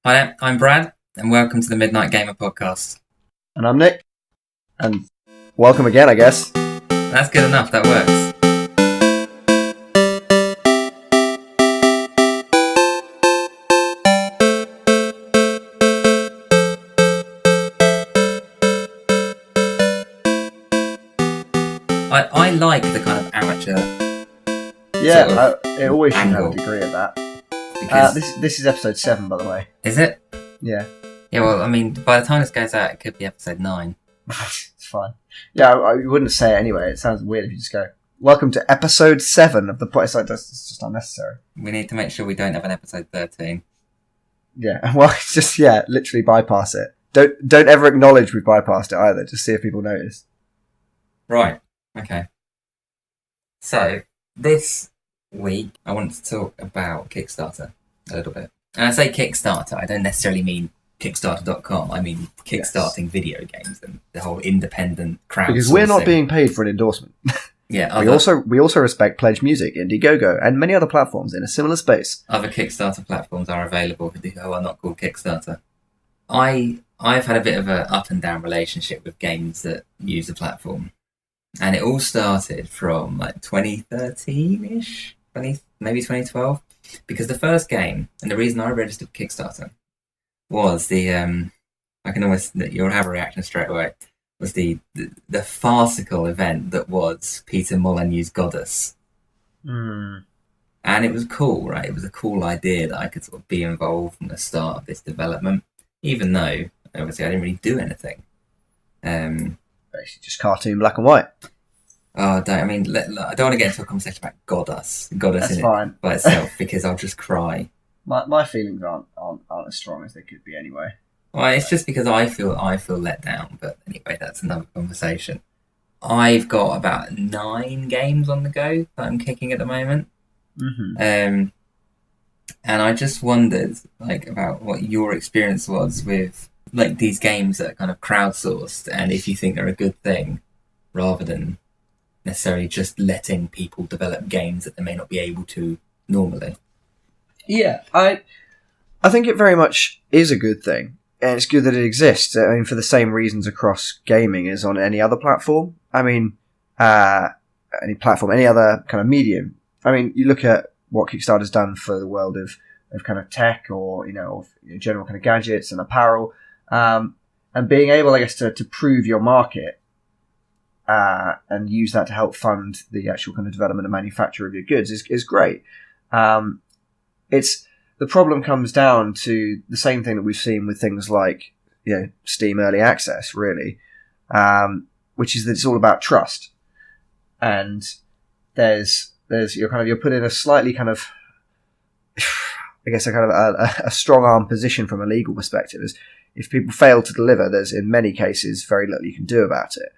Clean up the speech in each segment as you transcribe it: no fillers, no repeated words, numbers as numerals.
Hi, I'm Brad, and welcome to the Midnight Gamer Podcast. And I'm Nick, and welcome again, I guess. That's good enough, that works. I like the kind of amateur. Yeah, it always should have angle. a degree of that. Because This is episode 7, by the way. is it? Yeah, Yeah, well, I mean, by the time this goes out, it could be episode 9. it's fine. Yeah, I wouldn't say it anyway. It sounds weird if you just go, welcome to episode 7 of the podcast. It's just unnecessary. We need to make sure we don't have an episode 13. Yeah, well, it's just, literally bypass it. Don't ever acknowledge we've bypassed it either. Just see if people notice. Right, okay. So, this week, I want to talk about Kickstarter a little bit. And I say Kickstarter, I don't necessarily mean Kickstarter.com. I mean kickstarting video games and the whole independent crowdsourcing. Because we're not being paid for an endorsement. Yeah, we also respect Pledge Music, Indiegogo, and many other platforms in a similar space. other Kickstarter platforms are available who are not called Kickstarter. I've had a bit of an up and down relationship with games that use the platform. And it all started from like 2013-ish, maybe 2012. Because the first game, and the reason I registered for Kickstarter, was you'll have a reaction straight away, was the farcical event that was Peter Molyneux's Goddess. Mm. And it was cool, right? It was a cool idea that I could sort of be involved from the start of this development, even though, obviously, I didn't really do anything. Basically just cartoon black and white. I don't want to get into a conversation about Goddess That's in fine. it by itself, because I'll just cry. My feelings aren't as strong as they could be anyway. Well, it's just because I feel let down, but anyway, that's another conversation. I've got about 9 games on the go that I'm kicking at the moment. Mm-hmm. And I just wondered, about what your experience was with, these games that are kind of crowdsourced, and if you think they're a good thing, rather than necessarily just letting people develop games that they may not be able to normally. Yeah, I think it very much is a good thing, and it's good that it exists. I mean, for the same reasons across gaming as on any other platform. I mean, any platform, any other kind of medium. I mean, you look at what Kickstarter's done for the world of kind of tech, or of general kind of gadgets and apparel, and being able, I guess, to prove your market. And use that to help fund the actual kind of development and manufacture of your goods is great. The problem comes down to the same thing that we've seen with things like Steam Early Access, really, which is that it's all about trust. And you're put in a slightly kind of, I guess, a kind of a strong arm position from a legal perspective. Is if people fail to deliver, there's in many cases very little you can do about it.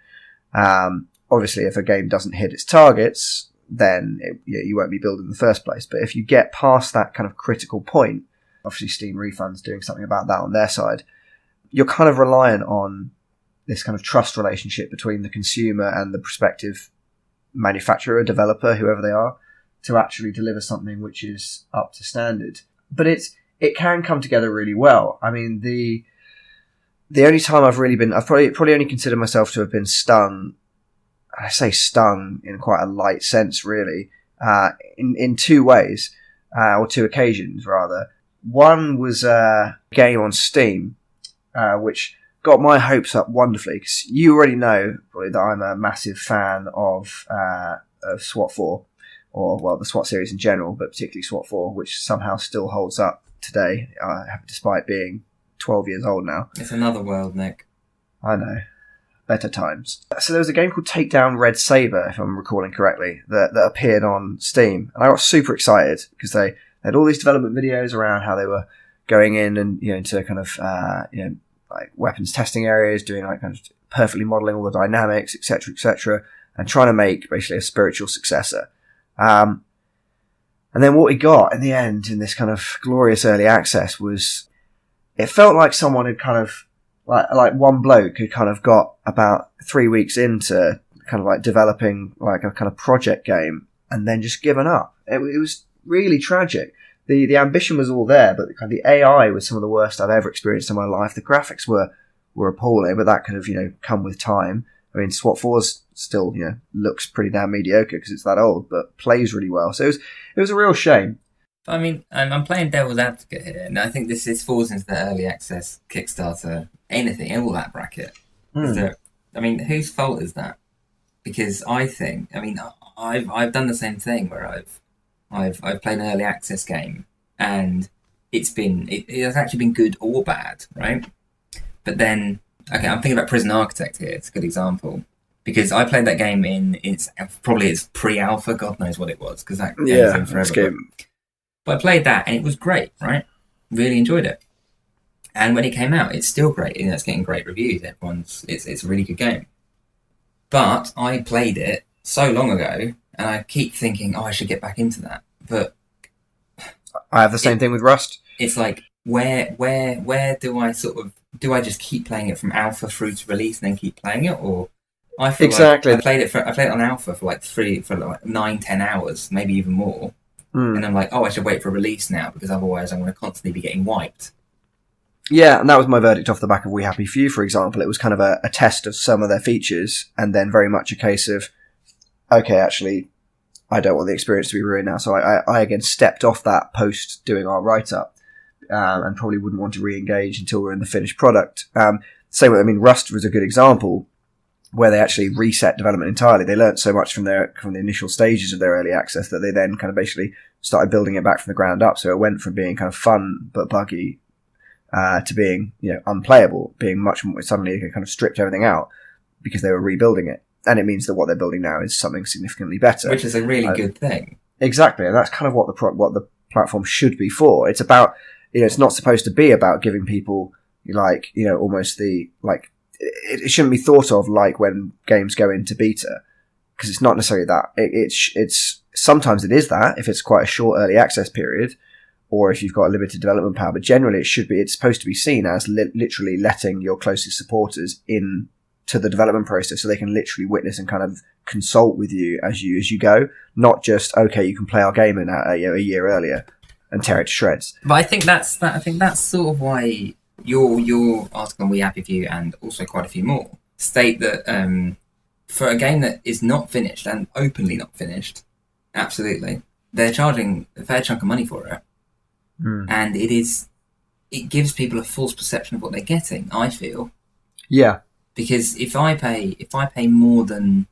Obviously, if a game doesn't hit its targets, then you won't be building in the first place. But if you get past that kind of critical point, obviously Steam Refund's doing something about that on their side, you're kind of reliant on this kind of trust relationship between the consumer and the prospective manufacturer, developer, whoever they are, to actually deliver something which is up to standard. But it can come together really well. I mean, the only time I've probably only considered myself to have been stung. I say stung in quite a light sense, really, in 2 ways, or 2 occasions, rather. One was a game on Steam, which got my hopes up wonderfully, because you already know probably that I'm a massive fan of SWAT 4, or, the SWAT series in general, but particularly SWAT 4, which somehow still holds up today, despite being 12 years old now. It's another world, Nick. I know. Better times. So there was a game called Takedown Red Saber, if I'm recalling correctly, that appeared on Steam. And I got super excited because they had all these development videos around how they were going in and, into kind of, weapons testing areas, doing kind of perfectly modeling all the dynamics, etc., and trying to make basically a spiritual successor. And then what we got in the end in this kind of glorious early access was, it felt like someone had kind of, like one bloke had kind of got about 3 weeks into kind of developing a kind of project game and then just given up. It was really tragic. the ambition was all there, but the AI was some of the worst I've ever experienced in my life. The graphics were appalling, but that could have, come with time. I mean, SWAT 4 still, looks pretty damn mediocre because it's that old, but plays really well. So it was a real shame. I mean, I'm playing devil's advocate here, and I think this falls into the early access, Kickstarter, anything, all that bracket. I mean, whose fault is that? Because I've done the same thing where I've played an early access game, and it has actually been good or bad, right? But then, okay, I'm thinking about Prison Architect here. It's a good example because I played that game in its pre-alpha. God knows what it was because that game's in forever. But I played that and it was great, right? Really enjoyed it. And when it came out, it's still great. It's getting great reviews. It's a really good game. But I played it so long ago, and I keep thinking, I should get back into that. But I have the same thing with Rust. It's like, where do I just keep playing it from alpha through to release and then keep playing it, or I feel exactly. Like I played it on alpha for like 9-10 hours, maybe even more. And I'm like, I should wait for release now because otherwise I'm going to constantly be getting wiped. Yeah, and that was my verdict off the back of We Happy Few, for example. It was kind of a test of some of their features, and then very much a case of, okay, actually, I don't want the experience to be ruined now. So I again stepped off that post doing our write-up, and probably wouldn't want to re-engage until we're in the finished product. Same way, I mean, Rust was a good example where they actually reset development entirely. They learnt so much from the initial stages of their early access that they then kind of basically started building it back from the ground up. So it went from being kind of fun but buggy to being, unplayable, being much more, suddenly they kind of stripped everything out because they were rebuilding it. And it means that what they're building now is something significantly better. Which is a really good thing. Exactly. And that's kind of what the platform should be for. It's about, it's not supposed to be about giving people almost it shouldn't be thought of like when games go into beta, because it's not necessarily that. It's sometimes it is that if it's quite a short early access period, or if you've got a limited development power. But generally, it's supposed to be seen as literally letting your closest supporters in to the development process, so they can literally witness and kind of consult with you as you go. Not just, okay, you can play our game in a year earlier and tear it to shreds. But I think that's sort of why your article on We Happy Few and also quite a few more state that for a game that is not finished and openly not finished, absolutely, they're charging a fair chunk of money for it, and it gives people a false perception of what they're getting. I feel, because if I pay more than,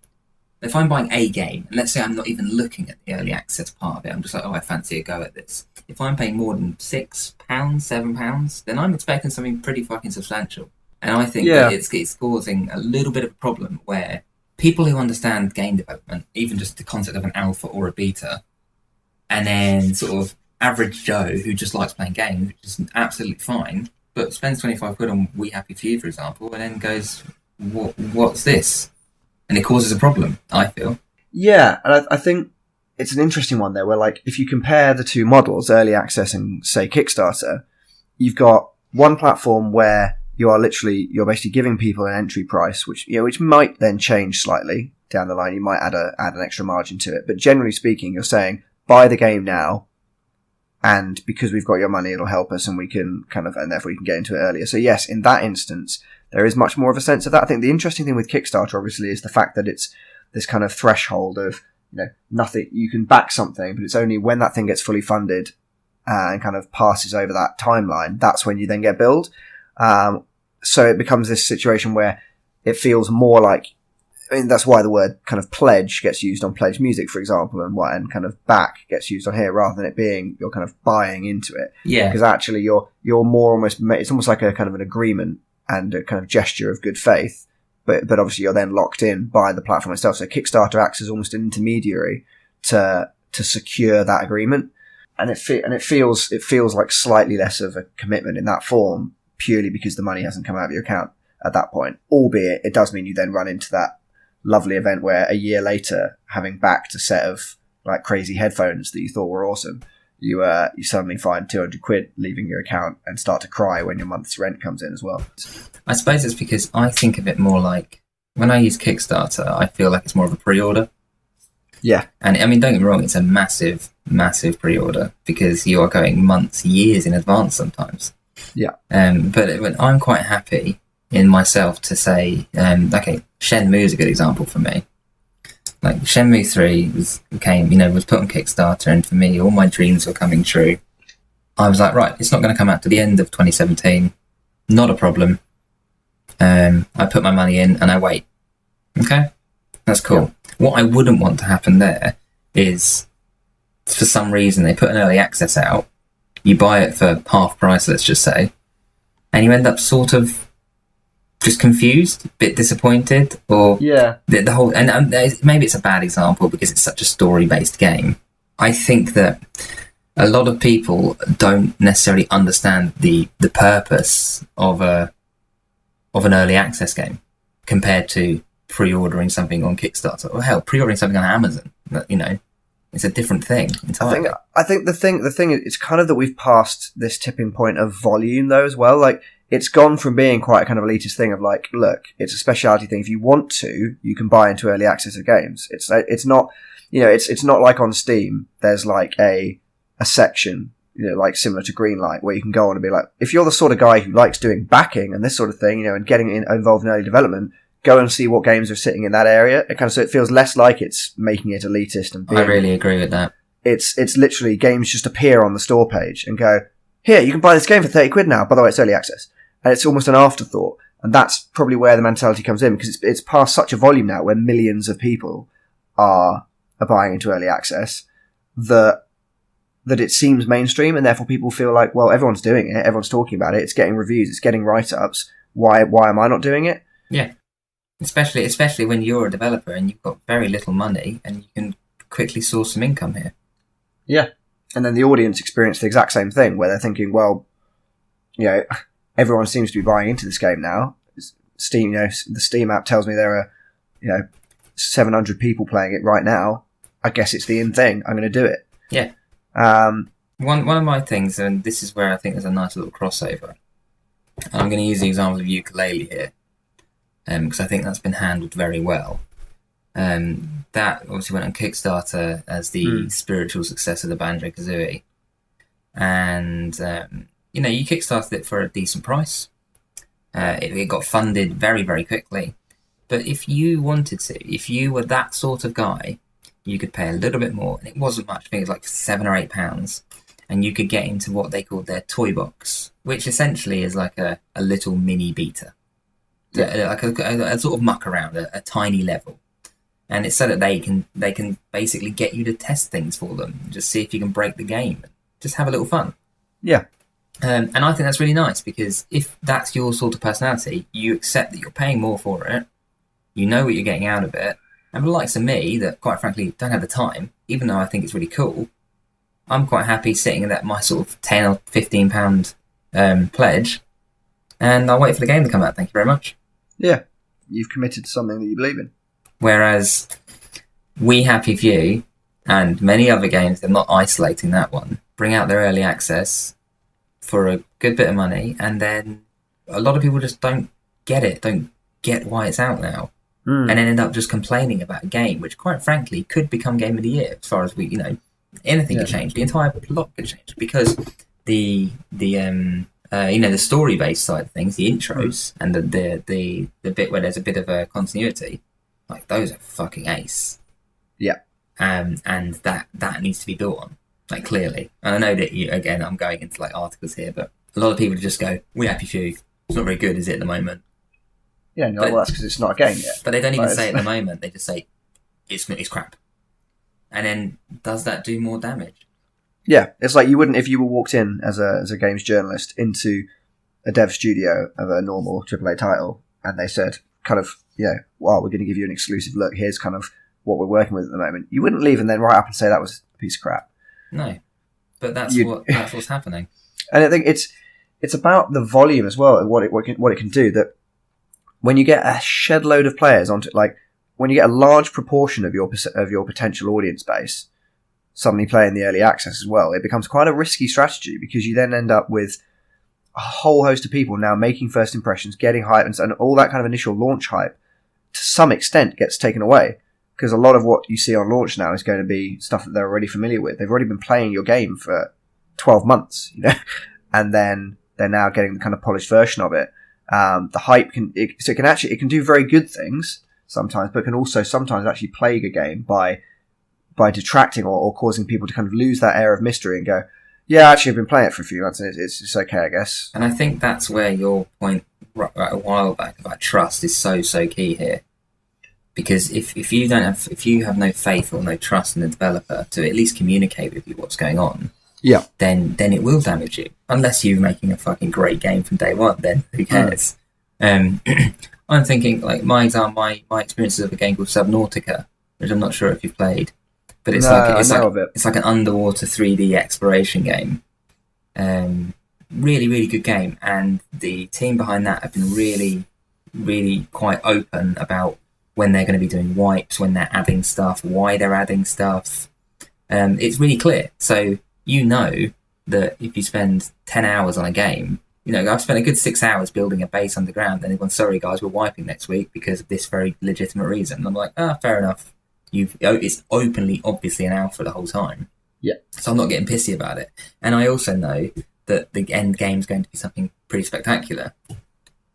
if I'm buying a game, and let's say I'm not even looking at the early access part of it, I'm just like, I fancy a go at this. If I'm paying more than £6, £7, then I'm expecting something pretty fucking substantial. And I think that it's causing a little bit of a problem where people who understand game development, even just the concept of an alpha or a beta, and then sort of average Joe who just likes playing games, which is absolutely fine, but spends 25 quid on We Happy Few, for example, and then goes, what's this? And it causes a problem, I feel. Yeah, and I think it's an interesting one there, where if you compare the two models, early access and say Kickstarter, you've got one platform where you're basically giving people an entry price, which might then change slightly down the line. You might add an extra margin to it, but generally speaking, you're saying buy the game now, and because we've got your money, it'll help us, and we can and therefore you can get into it earlier. So yes, in that instance, there is much more of a sense of that. I think the interesting thing with Kickstarter, obviously, is the fact that it's this kind of threshold of, nothing, you can back something, but it's only when that thing gets fully funded and kind of passes over that timeline, that's when you then get billed. So it becomes this situation where it feels more like, that's why the word kind of pledge gets used on Pledge Music, for example, and kind of back gets used on here, rather than it being you're kind of buying into it. Yeah. Because actually you're more it's almost like a kind of an agreement and a kind of gesture of good faith, but obviously you're then locked in by the platform itself. So Kickstarter acts as almost an intermediary to secure that agreement, and it feels like slightly less of a commitment in that form, purely because the money hasn't come out of your account at that point. Albeit it does mean you then run into that lovely event where a year later, having backed a set of crazy headphones that you thought were awesome, you suddenly find 200 quid leaving your account and start to cry when your month's rent comes in as well. I suppose it's because I think of it more like, when I use Kickstarter, I feel like it's more of a pre-order. Yeah. And I mean, don't get me wrong, it's a massive, massive pre-order because you are going months, years in advance sometimes. Yeah. But I'm quite happy in myself to say, okay, Shenmue is a good example for me. Like Shenmue 3 was put on Kickstarter, and for me, all my dreams were coming true. I was like, right, it's not going to come out to the end of 2017. Not a problem. I put my money in and I wait. Okay, that's cool. Yeah. What I wouldn't want to happen there is, for some reason, they put an early access out. You buy it for half price, let's just say, and you end up sort of just confused, a bit disappointed, or the whole. And maybe it's a bad example because it's such a story-based game. I think that a lot of people don't necessarily understand the purpose of an early access game compared to pre-ordering something on Kickstarter, or hell, pre-ordering something on Amazon. It's a different thing entirely. I think the thing it's kind of that we've passed this tipping point of volume though as well. Like, it's gone from being quite a kind of elitist thing of like, look, it's a specialty thing. If you want to, you can buy into early access of games. It's not, it's not like on Steam. There's like a section, like similar to Greenlight, where you can go on and be like, if you're the sort of guy who likes doing backing and this sort of thing, and getting involved in early development, go and see what games are sitting in that area. So it feels less like it's making it elitist. And I really agree with that. It's literally games just appear on the store page and go, here, you can buy this game for £30 now. By the way, it's early access. And it's almost an afterthought. And that's probably where the mentality comes in, because it's past such a volume now where millions of people are buying into early access that it seems mainstream, and therefore people feel like, well, everyone's doing it, everyone's talking about it, it's getting reviews, it's getting write-ups. Why am I not doing it? Yeah. Especially when you're a developer and you've got very little money and you can quickly source some income here. Yeah. And then the audience experience the exact same thing, where they're thinking, well, everyone seems to be buying into this game now. Steam, the Steam app tells me there are, 700 people playing it right now. I guess it's the in thing. I'm going to do it. Yeah. One of my things, and this is where I think there's a nice little crossover. I'm going to use the example of ukulele here, because I think that's been handled very well. That obviously went on Kickstarter as the spiritual successor to Banjo-Kazooie. And, you Kickstarted it for a decent price. It got funded very, very quickly. But if you wanted to, if you were that sort of guy, you could pay a little bit more. And it wasn't much. I think it was like £7 or £8. And you could get into what they called their toy box, which essentially is like a little mini beta. Like a sort of muck around, a tiny level. And it's so that they can basically get you to test things for them, just see if you can break the game, just have a little fun. Yeah. And I think that's really nice, because if that's your sort of personality, you accept that you're paying more for it, you know what you're getting out of it, and for the likes of me that quite frankly don't have the time, even though I think it's really cool, I'm quite happy sitting at my sort of £10 or £15 pledge, and I'll wait for the game to come out. Thank you very much. Yeah, you've committed to something that you believe in. Whereas We Happy Few and many other games, they're not isolating that one, bring out their early access for a good bit of money, and then a lot of people just don't get why it's out now, and then end up just complaining about a game which, quite frankly, could become Game of the Year. As far as anything could change, the entire plot could change, because the story-based side of things, the intros and the bit where there's a bit of a continuity, like those are fucking ace. Yeah. And that needs to be built on, like, clearly. And I know that I'm going into like articles here, but a lot of people just go, "We Happy Few, it's not very good, is it, at the moment?" Yeah, no, well, that's because it's not a game yet. But they don't even say at the moment. They just say it's crap. And then does that do more damage? Yeah, it's like you wouldn't if you were walked in as a games journalist into a dev studio of a normal AAA title, and they said, kind of, well, we're going to give you an exclusive look. Here's kind of what we're working with at the moment. You wouldn't leave and then write up and say that was a piece of crap. No, but that's what's happening. And I think it's about the volume as well, and what it can do. That when you get a shed load of players onto, like, when you get a large proportion of your potential audience base suddenly playing the early access as well, it becomes quite a risky strategy, because you then end up with a whole host of people now making first impressions, getting hype, and all that kind of initial launch hype to some extent gets taken away, because a lot of what you see on launch now is going to be stuff that they're already familiar with. They've already been playing your game for 12 months, and then they're now getting the kind of polished version of it. The hype it can do very good things sometimes, but can also sometimes actually plague a game by detracting or causing people to kind of lose that air of mystery and go, yeah, actually I've been playing it for a few months and it's okay, I guess. And I think that's where your point a while back about trust is so key here. Because if you have no faith or no trust in the developer to at least communicate with you what's going on, then it will damage you. Unless you're making a fucking great game from day one, then who cares? I'm thinking like my experiences of a game called Subnautica, which I'm not sure if you've played, but it's like an underwater 3D exploration game. Really, really good game, and the team behind that have been really, really quite open about when they're going to be doing wipes, when they're adding stuff, why they're adding stuff. It's really clear. So you know that if you spend 10 hours on a game, I've spent a good 6 hours building a base underground, and they've gone, sorry guys, we're wiping next week because of this very legitimate reason. And I'm like, fair enough. It's openly, obviously an alpha the whole time. Yeah. So I'm not getting pissy about it. And I also know that the end game's going to be something pretty spectacular.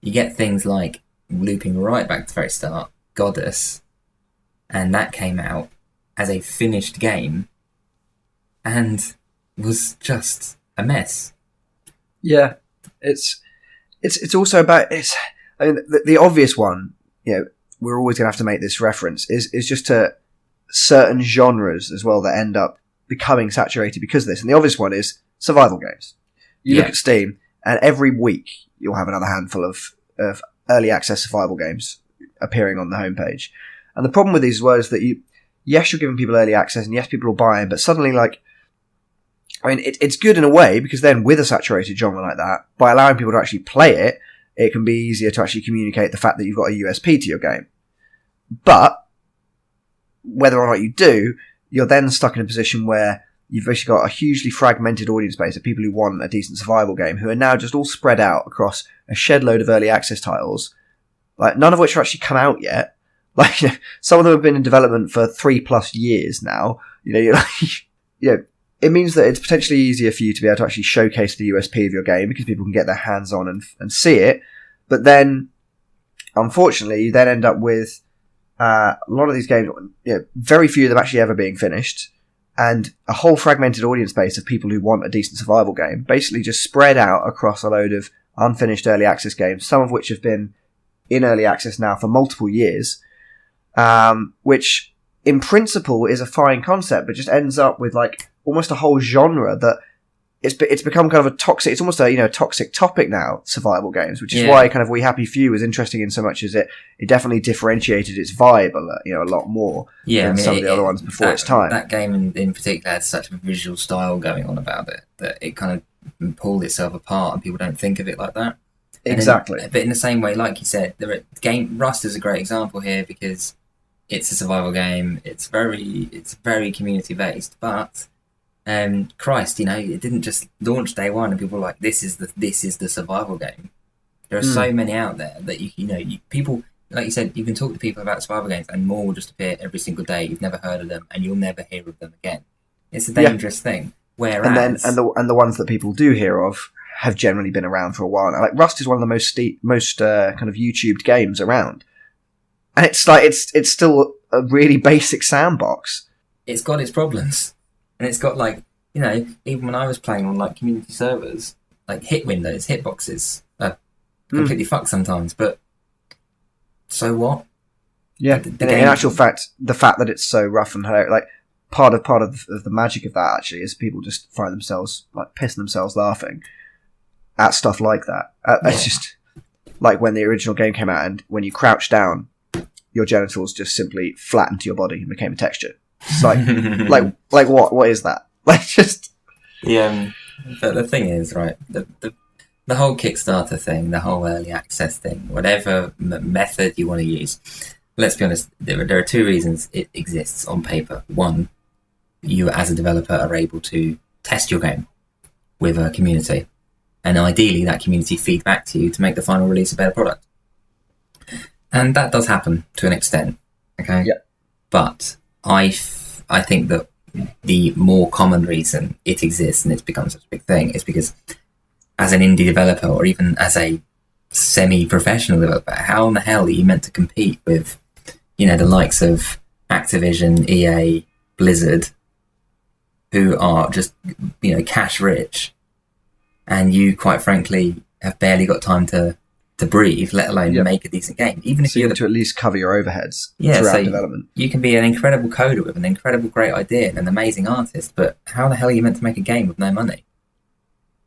You get things like, looping right back to the very start, Goddess, and that came out as a finished game and was just a mess. Yeah, it's also about the obvious one. We're always going to have to make this reference is just to certain genres as well that end up becoming saturated because of this. And the obvious one is survival games. You look at Steam, and every week you'll have another handful of early access survival games appearing on the homepage. And the problem with these as well is that you're giving people early access, and yes, people will buy them, but suddenly, it's good in a way, because then with a saturated genre like that, by allowing people to actually play it, it can be easier to actually communicate the fact that you've got a USP to your game. But whether or not you do, you're then stuck in a position where you've actually got a hugely fragmented audience base of people who want a decent survival game, who are now just all spread out across a shed load of early access titles, none of which have actually come out yet. Some of them have been in development for 3+ years now. It means that it's potentially easier for you to be able to actually showcase the USP of your game because people can get their hands on and see it. But then, unfortunately, you then end up with a lot of these games, very few of them actually ever being finished, and a whole fragmented audience base of people who want a decent survival game, basically just spread out across a load of unfinished early access games, some of which have been in early access now for multiple years, which in principle is a fine concept, but just ends up with almost a whole genre that it's become kind of a toxic. It's almost a toxic topic now. Survival games, which is why kind of We Happy Few was interesting in so much as it definitely differentiated its vibe a lot more than some of the other ones before its time. That game in particular had such a visual style going on about it that it kind of pulled itself apart, and people don't think of it like that. Exactly. But in the same way, like you said, Rust is a great example here because it's a survival game. It's very community based, but. Christ, it didn't just launch day one and people were like, this is the survival game. There are so many out there that people, like you said, you can talk to people about survival games and more will just appear every single day. You've never heard of them and you'll never hear of them again. It's a dangerous thing. Whereas, and the ones that people do hear of have generally been around for a while now. Rust is one of the most kind of YouTubed games around, and it's still a really basic sandbox. It's got its problems. And it's got even when I was playing on community servers, hitboxes are completely fucked sometimes. But so what? Yeah. In actual fact, the fact that it's so rough and part of the magic of that actually is people just find themselves pissing themselves laughing at stuff like that. It's just when the original game came out, and when you crouch down, your genitals just simply flattened to your body and became a texture. It's what is that? But the thing is, right, the whole Kickstarter thing, the whole early access thing, whatever method you want to use, let's be honest, there are two reasons it exists on paper. One, you as a developer are able to test your game with a community, and ideally that community feed back to you to make the final release a better product. And that does happen to an extent, okay? Yeah. But I think that the more common reason it exists and it's become such a big thing is because as an indie developer or even as a semi-professional developer, how in the hell are you meant to compete with, the likes of Activision, EA, Blizzard, who are just, cash rich, and you, quite frankly, have barely got time to breathe, let alone make a decent game. Even if you to at least cover your overheads throughout development. You can be an incredible coder with an incredible great idea and an amazing artist, but how the hell are you meant to make a game with no money?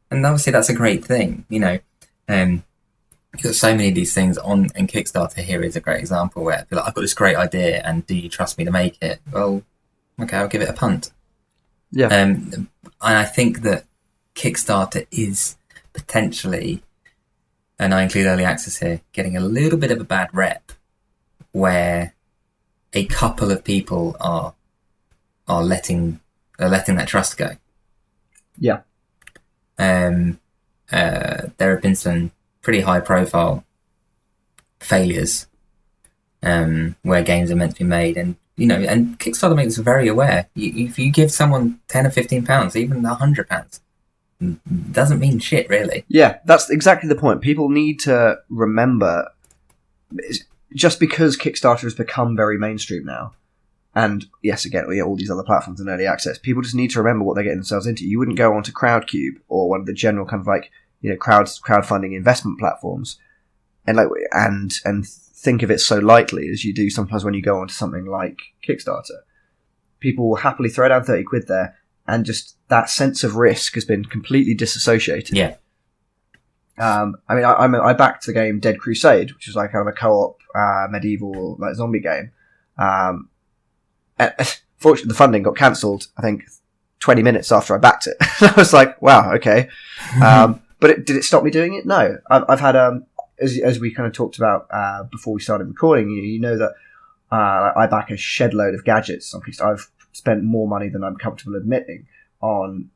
And obviously that's a great thing, you've got so many of these things on, and Kickstarter here is a great example where I've got this great idea and do you trust me to make it? Well, okay, I'll give it a punt. Yeah. And I think that Kickstarter is potentially, and I include early access here, getting a little bit of a bad rep where a couple of people are letting that trust go. Yeah. There have been some pretty high profile failures where games are meant to be made, and and Kickstarter makes us very aware. If you give someone £10 or £15, even £100, doesn't mean shit, really. Yeah, that's exactly the point. People need to remember, just because Kickstarter has become very mainstream now, and yes, again, all these other platforms and early access, people just need to remember what they're getting themselves into. You wouldn't go onto Crowdcube or one of the general kind of crowdfunding investment platforms and think of it so lightly as you do sometimes when you go onto something like Kickstarter. People will happily throw down 30 quid there, and just that sense of risk has been completely disassociated. Yeah. I backed the game Dead Crusade, which is like kind of a co-op medieval zombie game. Fortunately, the funding got cancelled, I think, 20 minutes after I backed it. I was like, wow, okay. But did it stop me doing it? No. I've had, as we kind of talked about before we started recording, you know that I back a shed load of gadgets. I've spent more money than I'm comfortable admitting on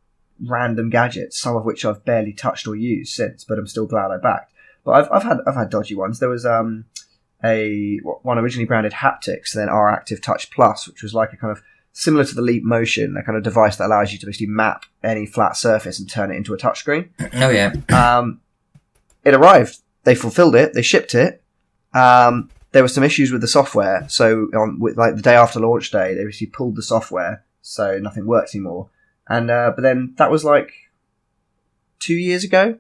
random gadgets, some of which I've barely touched or used since, but I'm still glad I backed. But I've had dodgy ones. There was one originally branded Haptics, then R Active Touch Plus, which was like a kind of similar to the Leap Motion, a kind of device that allows you to basically map any flat surface and turn it into a touchscreen. Oh yeah. It arrived. They fulfilled it. They shipped it. There were some issues with the software, so the day after launch day, they basically pulled the software, so nothing works anymore. And but then that was like 2 years ago,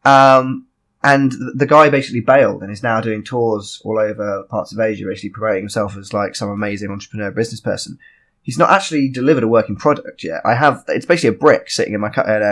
and the guy basically bailed and is now doing tours all over parts of Asia, basically promoting himself as like some amazing entrepreneur business person. He's not actually delivered a working product yet. It's basically a brick sitting in my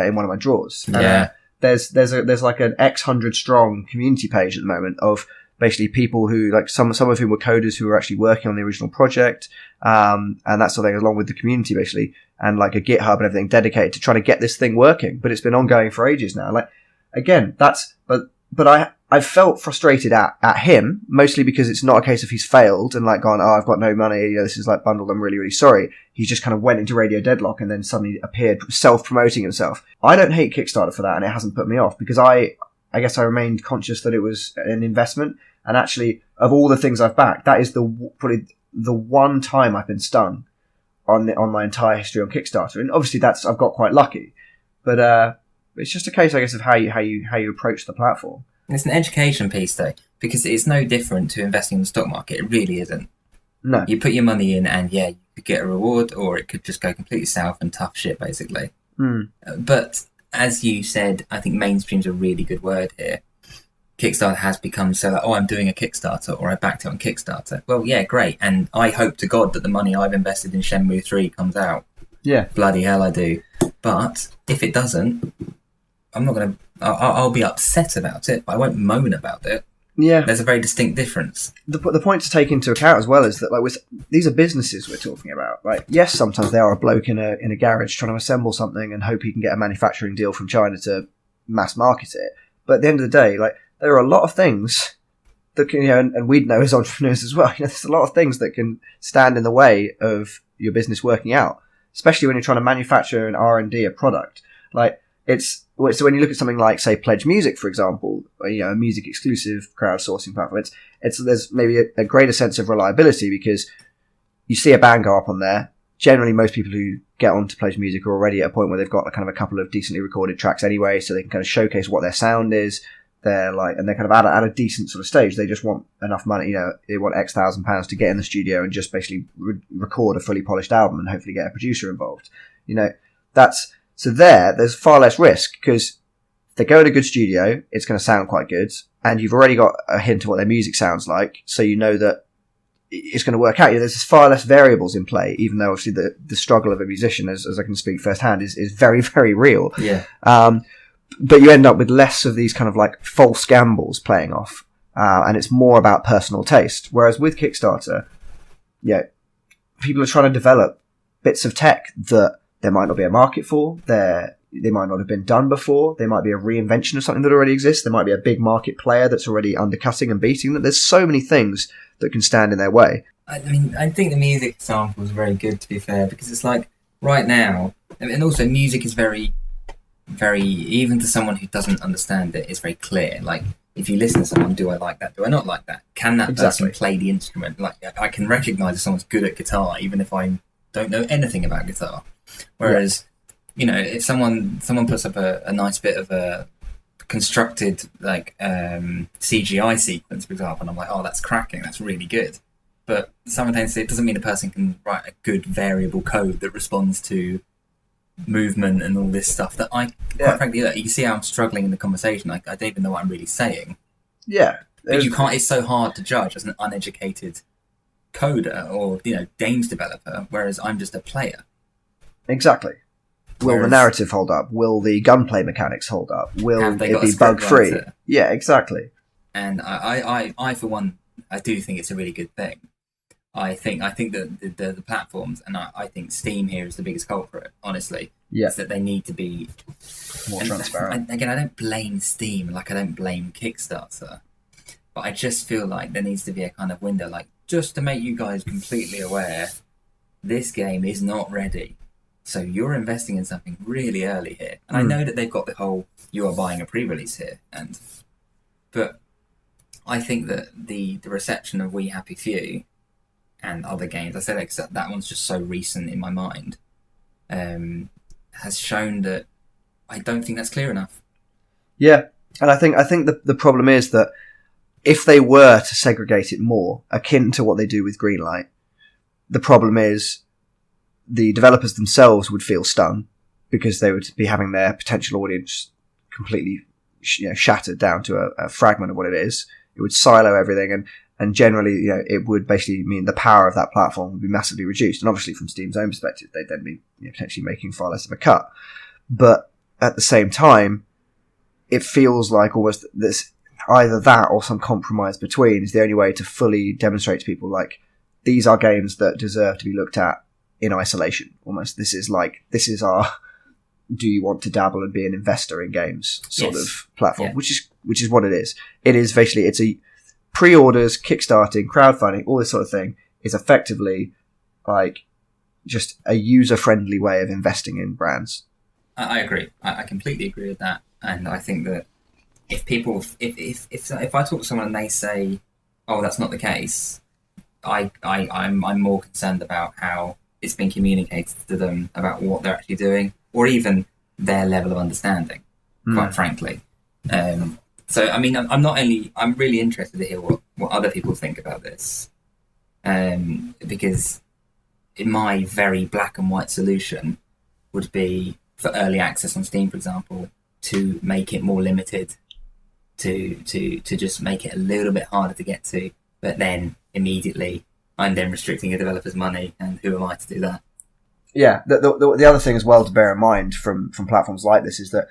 in one of my drawers. Yeah. And, there's like an X 100 strong community page at the moment of basically people who, like, some of whom were coders who were actually working on the original project, and that sort of thing, along with the community basically, and like a GitHub and everything dedicated to trying to get this thing working. But it's been ongoing for ages now. Like, again, but I felt frustrated at him, mostly because it's not a case of he's failed and like gone, oh, I've got no money, this is like bundled, I'm really, really sorry. He just kind of went into radio deadlock and then suddenly appeared self-promoting himself. I don't hate Kickstarter for that, and it hasn't put me off, because I guess I remained conscious that it was an investment. And actually, of all the things I've backed, that is probably the one time I've been stung on my entire history on Kickstarter. And obviously I've got quite lucky, but it's just a case, I guess, of how you approach the platform. It's an education piece, though, because it's no different to investing in the stock market. It really isn't. No. You put your money in and, yeah, you could get a reward, or it could just go completely south and tough shit, basically. But as you said, I think mainstream's a really good word here. Kickstarter has become so like, oh, I'm doing a Kickstarter, or I backed it on Kickstarter. Well, yeah, great. And I hope to God that the money I've invested in Shenmue 3 comes out. Yeah. Bloody hell, I do. But if it doesn't, I'm not going to... I'll be upset about it, but I won't moan about it. Yeah. There's a very distinct difference. The point to take into account as well is that, like, these are businesses we're talking about. Like, yes, sometimes they are a bloke in a garage trying to assemble something and hope he can get a manufacturing deal from China to mass market it. But at the end of the day, like, there are a lot of things that can, and we'd know as entrepreneurs as well, there's a lot of things that can stand in the way of your business working out, especially when you're trying to manufacture and R&D a product. Like, so when you look at something like, say, Pledge Music, for example, a music exclusive crowdsourcing platform, there's maybe a greater sense of reliability, because you see a band go up on there. Generally, most people who get on to play music are already at a point where they've got a kind of a couple of decently recorded tracks anyway, so they can kind of showcase what their sound is. They're kind of at a decent sort of stage. They just want enough money, they want X thousand pounds to get in the studio and just basically record a fully polished album and hopefully get a producer involved. There's far less risk because if they go in a good studio, it's going to sound quite good, and you've already got a hint of what their music sounds like, so you know that it's going to work out. There's far less variables in play, even though obviously the struggle of a musician, as I can speak firsthand, is very, very real. Yeah. But you end up with less of these kind of like false gambles playing off, and it's more about personal taste. Whereas with Kickstarter, people are trying to develop bits of tech that there might not be a market for. They might not have been done before. There might be a reinvention of something that already exists. There might be a big market player that's already undercutting and beating them. There's so many things that can stand in their way. I mean, I think the music example is very good, to be fair, because it's like right now, and also music is very, very, even to someone who doesn't understand it, it's very clear. Like, if you listen to someone, do I like that? Do I not like that? Can that person play the instrument? Like, I can recognise if someone's good at guitar, even if I don't know anything about guitar. Whereas, if someone puts up a nice bit of a constructed CGI sequence, for example, and I'm like, oh, that's cracking, that's really good. But simultaneously, it doesn't mean a person can write a good variable code that responds to movement and all this stuff that quite frankly, you can see how I'm struggling in the conversation. I don't even know what I'm really saying. Yeah. But you can't, it's so hard to judge as an uneducated coder or, games developer, whereas I'm just a player. Exactly. Will the narrative hold up? Will the gunplay mechanics hold up? Will it be bug-free? Yeah, exactly. And I, for one, I do think it's a really good thing. I think that the platforms, and I think Steam here is the biggest culprit, honestly, is that they need to be more transparent. I don't blame Steam, like I don't blame Kickstarter, but I just feel like there needs to be a kind of window, like, just to make you guys completely aware, this game is not ready. So you're investing in something really early here. And I know that they've got the whole, you are buying a pre-release here. But I think that the reception of We Happy Few and other games, I said that one's just so recent in my mind, has shown that I don't think that's clear enough. Yeah. And I think the problem is that if they were to segregate it more, akin to what they do with Greenlight, the problem is the developers themselves would feel stung because they would be having their potential audience completely shattered down to a fragment of what it is. It would silo everything, and generally, it would basically mean the power of that platform would be massively reduced. And obviously, from Steam's own perspective, they'd then be potentially making far less of a cut. But at the same time, it feels like almost this either that or some compromise between is the only way to fully demonstrate to people, like, these are games that deserve to be looked at in isolation. Almost, this is our do you want to dabble and be an investor in games sort of platform, which is what it is. It is basically, it's a pre-orders, kickstarting, crowdfunding, all this sort of thing is effectively like just a user-friendly way of investing in brands. I agree. I completely agree with that. And I think that if I talk to someone and they say, oh, that's not the case, I'm more concerned about how it's been communicated to them about what they're actually doing, or even their level of understanding, quite frankly. So, I mean, I'm really interested to hear what other people think about this. Because in my very black and white solution would be for early access on Steam, for example, to make it more limited, to just make it a little bit harder to get to, but then immediately I'm then restricting a developer's money, and who am I to do that? Yeah, the other thing as well to bear in mind from platforms like this is that,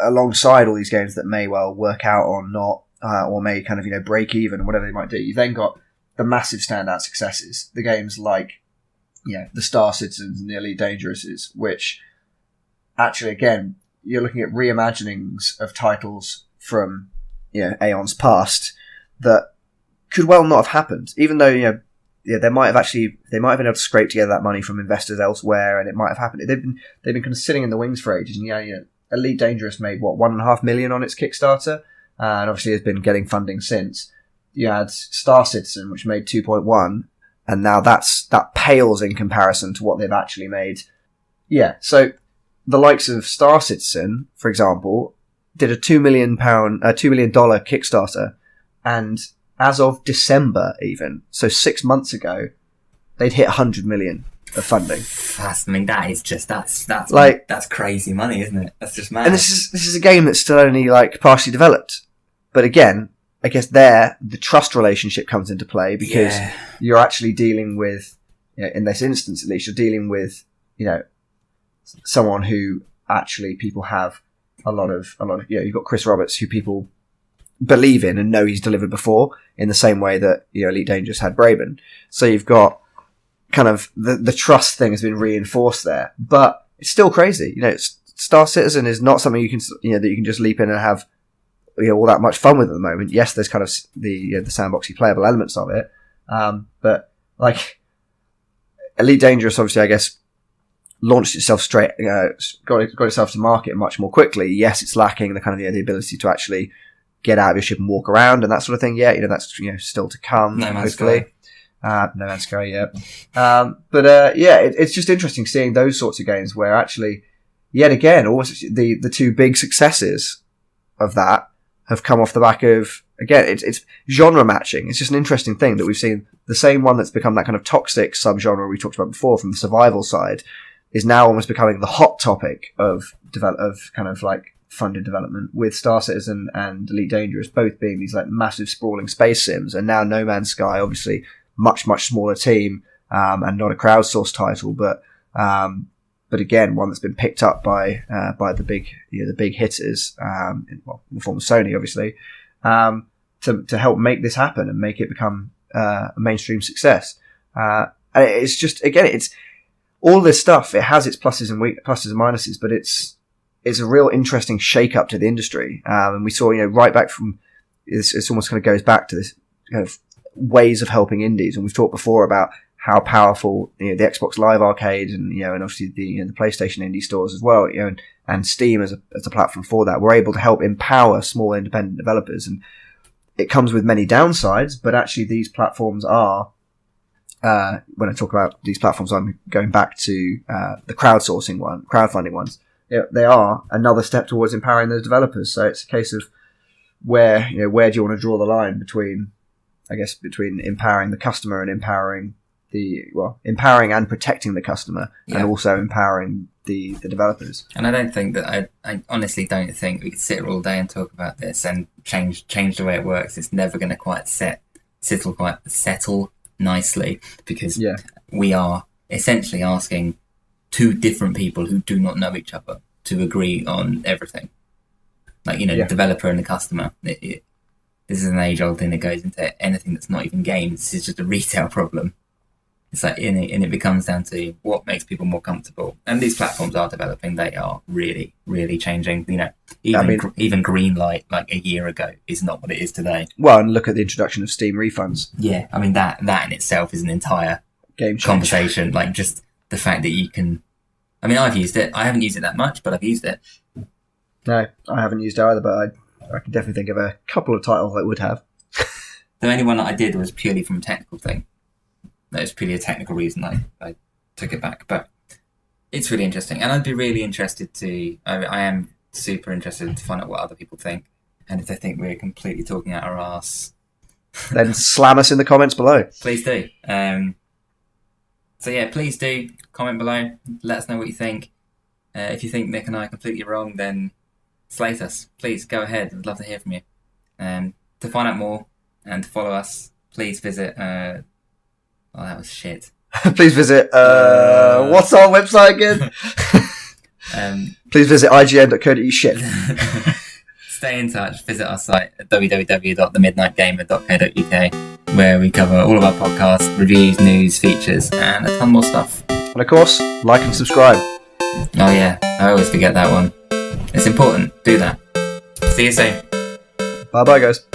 alongside all these games that may well work out or not, or may kind of, break even, whatever they might do, you've then got the massive standout successes, the games like, the Star Citizens and the Elite Dangerouses, which actually, again, you're looking at reimaginings of titles from, aeons past that could well not have happened, even though, they might have been able to scrape together that money from investors elsewhere, and it might have happened. They've been kind of sitting in the wings for ages, and Elite Dangerous made $1.5 million on its Kickstarter, and obviously has been getting funding since. You had Star Citizen, which made 2.1, And now that pales in comparison to what they've actually made. Yeah, so the likes of Star Citizen, for example, did a $2 million Kickstarter, and as of December even, so 6 months ago, they'd hit 100 million of funding. That's crazy money, isn't it? That's just mad. And this is a game that's still only like partially developed. But again, I guess the trust relationship comes into play, because you're actually dealing with, in this instance at least, you're dealing with, someone who actually people have a lot of, you've got Chris Roberts, who people believe in and know he's delivered before, in the same way that, Elite Dangerous had Braben. So you've got kind of the trust thing has been reinforced there, but it's still crazy. Star Citizen is not something you can, that you can just leap in and have, all that much fun with at the moment. Yes, there's kind of the sandboxy playable elements of it. But like Elite Dangerous, obviously, I guess, launched itself straight, got itself to market much more quickly. Yes, it's lacking the kind of, the ability to actually get out of your ship and walk around and that sort of thing. Yeah, that's, still to come, hopefully. No Man's Sky, yeah. It's just interesting seeing those sorts of games where actually, yet again, almost the two big successes of that have come off the back of, again, it's genre matching. It's just an interesting thing that we've seen the same one that's become that kind of toxic subgenre we talked about before from the survival side is now almost becoming the hot topic of kind of like funded development, with Star Citizen and Elite Dangerous both being these like massive sprawling space sims, and now No Man's Sky, obviously much smaller team, and not a crowdsourced title, but again, one that's been picked up by the big hitters, in the form of Sony, obviously, to help make this happen and make it become a mainstream success. And it's just, again, it's all this stuff. It has its pluses and minuses, but it's a real interesting shake up to the industry. And we saw, right back from it's almost kind of goes back to this kind of ways of helping indies, and we've talked before about how powerful the Xbox Live Arcade and and obviously the PlayStation indie stores as well, and Steam as a platform for that, we're able to help empower small independent developers. And it comes with many downsides, but actually these platforms are, when I talk about these platforms, I'm going back to the crowdfunding ones. They are another step towards empowering those developers. So it's a case of where do you want to draw the line between empowering the customer and empowering and protecting the customer, and also empowering the developers. And I honestly don't think we could sit here all day and talk about this and change the way it works. It's never going to quite settle nicely, because we are essentially asking two different people who do not know each other to agree on everything. Like, the developer and the customer. This is an age-old thing that goes into anything that's not even games. This is just a retail problem. It's like, and it becomes down to what makes people more comfortable. And these platforms are developing. They are really, really changing. Even Greenlight, like a year ago, is not what it is today. Well, and look at the introduction of Steam refunds. Yeah, I mean, that in itself is an entire game changer. Conversation. Like, just the fact that you can... I mean, I've used it. I haven't used it that much, but I've used it. No, I haven't used it either, but I can definitely think of a couple of titles that would have. The only one that I did was purely from a technical thing. That was purely a technical reason I took it back. But it's really interesting. And I'd be really interested I am super interested to find out what other people think. And if they think we're completely talking out our arse, then slam us in the comments below. Please do. Please do comment below. Let us know what you think. If you think Nick and I are completely wrong, then slate us. Please go ahead. I'd love to hear from you. To find out more and to follow us, please visit... Oh, that was shit. Please visit... what's our website again? Please visit ign.co.uk. Shit. Stay in touch. Visit our site at www.themidnightgamer.co.uk, where we cover all of our podcasts, reviews, news, features, and a ton more stuff. And of course, like and subscribe. Oh yeah, I always forget that one. It's important. Do that. See you soon. Bye-bye, guys.